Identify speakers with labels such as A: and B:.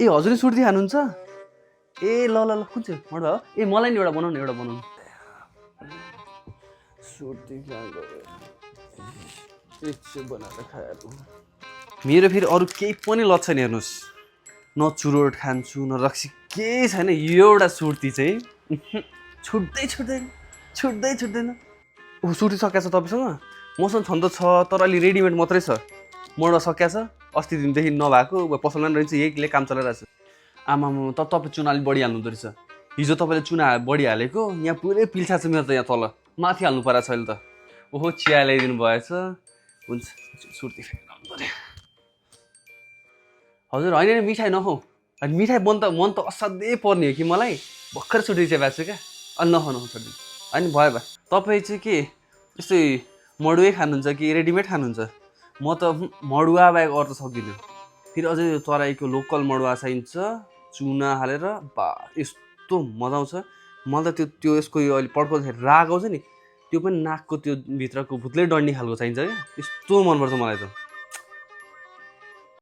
A: ए हजुरले सुर्ती खानुहुन्छ ए ल ल ल कुन चाहिँ मडुवा हो ए मलाई नि एउटा बनाउनु सुर्ती बनाएर खाएको मेरो फेरि अरू केही पनि लत छैन हेर्नुहोस् न चुरोट खान्छु न रक्सी केही छैन एउटा सुर्ती चाहिँ छुट्दैन ऊ सुर्ती सकिएको छ तपाईँसँग मसँग छन् त छ तर अलि रेडिमेड मात्रै छ मडुवा सकिएको छ अस्ति दिनदेखि नभएको पसलमा पनि रहन्छ यहीले काम चलाइरहेको छ आमामा तपाईँ चुना अलिक बढी हाल्नु रहेछ हिजो तपाईँले चुना बढी हालेको यहाँ पुरै पिल्छा छ मेरो त यहाँ तल माथि हाल्नु परेको छ अहिले त ओहो चिया ल्याइदिनु भएछ हुन्छ सुर्ती हजुर होइन नि मिठाई नखाउँ अनि मिठाई मन त असाध्यै पर्ने हो कि मलाई भर्खर छुट्टी चाहिँ भएको छु क्या अनि नखाउनु छोडिदिनु अनि भयो तपाईँ चाहिँ के यस्तै मडुवै खानुहुन्छ कि रेडिमेड खानुहुन्छ म त मडुवा बाहेक अरू त सक्दिनँ फेरि अझै तराईको लोकल मडुवा चाहिन्छ चुना हालेर बा यस्तो मजा आउँछ मलाई त त्यो यसको यो अहिले पड्काउँदाखेरि राग आउँछ नि त्यो पनि नाकको त्यो भित्रको भुत्लै डढ्ने खालको चाहिन्छ क्या यस्तो मनपर्छ मलाई त